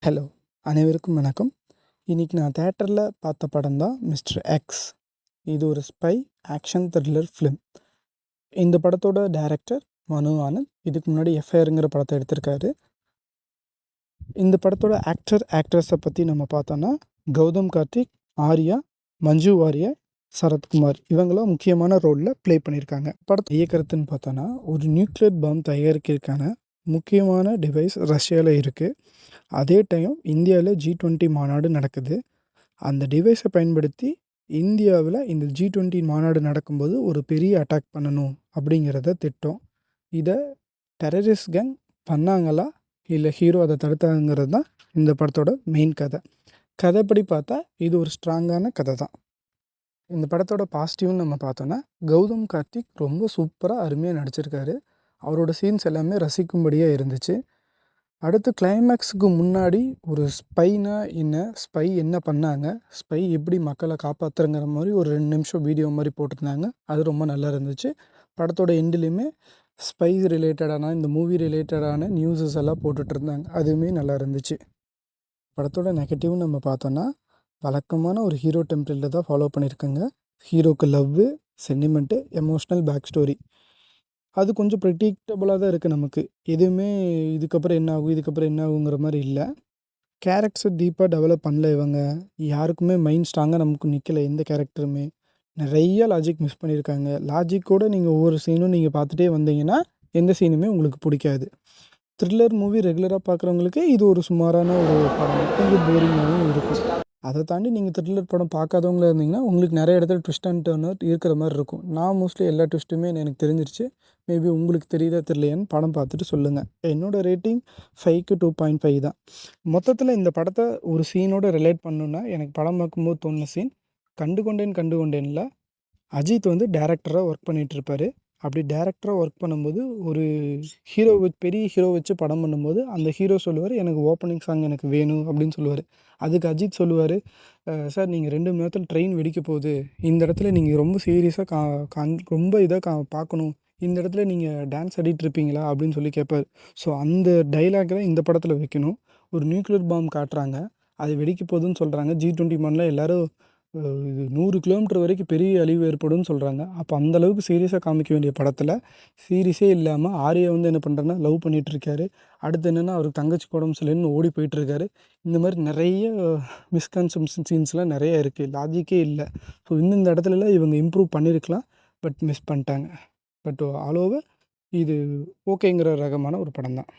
Hello! அனைவருக்கும் வணக்கம். இன்னைக்கு நான் தியேட்டர்ல பார்த்த படம் தான் மிஸ்டர் எக்ஸ். இது ஒரு ஸ்பை ஆக்ஷன் த்ரில்லர் ஃபிலிம். இந்த படத்தோட டைரக்டர் மனோ ஆனந்த். இதுக்கு முன்னாடி எஃப்ஐஆர்ங்கிற படத்த எடுத்திருக்காரு. இந்த படத்தோட ஆக்ட்ரஸ பத்தி நம்ம பார்த்தோம்னா, கௌதம் கார்த்திக், ஆர்யா, மஞ்சு வாரியர், சரத்குமார் இவங்கலாம் முக்கியமான ரோல்ல ப்ளே பண்ணியிருக்காங்க. படத்த இயக்கறதுன்னு பார்த்தோன்னா, ஒரு நியூக்ளியர் பாம் தயாரிக்கிறதுக்கான முக்கியமான டிவைஸ் ரஷ்யால இருக்கு. அதே டைம் இந்தியாவில G20 மாநாடு நடக்குது. அந்த டிவைஸை பயன்படுத்தி இந்தியாவில் இந்த G20 மாநாடு நடக்கும்போது ஒரு பெரிய அட்டாக் பண்ணணும் அப்படிங்கிறத திட்டம். இதை டெரரிஸ்ட் கேங் பண்ணாங்களா இல்லை ஹீரோ அதை தடுத்தாங்கிறது தான் இந்த படத்தோட மெயின் கதை. கதைப்படி பார்த்தா இது ஒரு ஸ்ட்ராங்கான கதை தான். இந்த படத்தோட பாசிட்டிவ்னு நம்ம பார்த்தோன்னா, கௌதம் கார்த்திக் ரொம்ப சூப்பராக அருமையாக நடிச்சிருக்காரு. அவரோட சீன்ஸ் எல்லாமே ரசிக்கும்படியாக இருந்துச்சு. அடுத்து கிளைமேக்ஸுக்கு முன்னாடி ஒரு ஸ்பைனா என்ன, ஸ்பை என்ன பண்ணாங்க, ஸ்பை எப்படி மக்களை காப்பாற்றுங்கிற மாதிரி ஒரு 2 நிமிஷம் வீடியோ மாதிரி போட்டிருந்தாங்க. அது ரொம்ப நல்லா இருந்துச்சு. படத்தோட எண்டுலேயுமே ஸ்பை ரிலேட்டடான இந்த மூவி ரிலேட்டடான நியூஸஸ் எல்லாம் போட்டுட்ருந்தாங்க. அதுவுமே நல்லா இருந்துச்சு. படத்தோட நெகட்டிவ்னு நம்ம பார்த்தோன்னா, வழக்கமான ஒரு ஹீரோ டெம்ப்ளேட்டில் தான் ஃபாலோ பண்ணியிருக்காங்க. ஹீரோக்கு love, sentiment, emotional back story. அது கொஞ்சம் ப்ரெடிக்டபுளாக தான் இருக்குது நமக்கு. எதுவுமே இதுக்கப்புறம் என்ன ஆகும், இதுக்கப்புறம் என்ன ஆகுங்கிற மாதிரி இல்லை. கேரக்டர்ஸை டீப்பாக டெவலப் பண்ணல இவங்க. யாருக்குமே மைண்ட் ஸ்ட்ராங்காக நமக்கு நிற்கல எந்த கேரக்டருமே. நிறைய லாஜிக் மிஸ் பண்ணியிருக்காங்க. லாஜிக்கோடு நீங்கள் ஒவ்வொரு சீனும் நீங்கள் பார்த்துட்டே வந்தீங்கன்னா, எந்த சீனுமே உங்களுக்கு பிடிக்காது. த்ரில்லர் மூவி ரெகுலராக பார்க்குறவங்களுக்கு இது ஒரு சுமாரான ஒரு படம். கொஞ்சம் போரிங்காகவும் இருக்கும். அதை தாண்டி நீங்கள் த்ரில்லர் படம் பார்க்காதவங்களா இருந்தீங்கன்னா, உங்களுக்கு நிறைய இடத்துல ட்விஸ்ட் அண்ட் டர்னர் இருக்கிற மாதிரி இருக்கும். நான் மோஸ்ட்லி எல்லா ட்விஸ்ட்டுமே எனக்கு தெரிஞ்சிருச்சு. மேபி உங்களுக்கு தெரியுதா தெரியலையான்னு படம் பார்த்துட்டு சொல்லுங்கள். என்னோடய ரேட்டிங் 5க்கு 2.5 தான். மொத்தத்தில் இந்த படத்தை ஒரு சீனோட ரிலேட் பண்ணணுன்னா, எனக்கு படம் பார்க்கும்போது தோணுன சீன், கண்டு கொண்டேன்ல அஜித் வந்து டேரக்டராக ஒர்க் பண்ணிகிட்ருப்பாரு. அப்படி டேரக்டராக ஒர்க் பண்ணும்போது ஒரு ஹீரோ பெரிய ஹீரோ வச்சு படம் பண்ணும்போது அந்த ஹீரோ சொல்லுவார், எனக்கு ஓப்பனிங் சாங் எனக்கு வேணும் அப்படின்னு சொல்லுவார். அதுக்கு அஜித் சொல்லுவார், சார் நீங்கள் 2 மணி நேரத்தில் ட்ரெயின் வெடிக்க போகுது, இந்த இடத்துல நீங்கள் ரொம்ப சீரியஸாக ரொம்ப இதாக பார்க்கணும், இந்த இடத்துல நீங்கள் டான்ஸ் ஆடிட்டுருப்பீங்களா அப்படின்னு சொல்லி கேட்பார். ஸோ அந்த டைலாக் தான் இந்த படத்தில் வைக்கணும். ஒரு நியூக்ளியர் பாம் காட்டுறாங்க, அது வெடிக்க போகுதுன்னு சொல்கிறாங்க. G20 மானில் எல்லோரும் இது 100 கிலோமீட்டர் வரைக்கும் பெரிய அழிவு ஏற்படும்னு சொல்கிறாங்க. அப்போ அந்தளவுக்கு சீரியஸாக காமிக்க வேண்டிய படத்தில் சீரியஸே இல்லாமல் ஆர்யா வந்து என்ன பண்ணுறாருன்னா லவ் பண்ணிகிட்ருக்காரு. அடுத்து என்னென்னா அவருக்கு தங்கச்சி உடம்பு சரியில்லைன்னு ஓடி போயிட்டுருக்காரு. இந்த மாதிரி நிறைய மிஸ்கன்செப்ஷன் சீன்ஸ்லாம் நிறைய இருக்குது. லாஜிக்கே இல்லை. ஸோ இந்த இடத்துலலாம் இவங்க இம்ப்ரூவ் பண்ணியிருக்கலாம். பட் மிஸ் பண்ணிட்டாங்க. பட் ஆல் ஓவர் இது ஓகேங்கிற ரகமான ஒரு படம் தான்.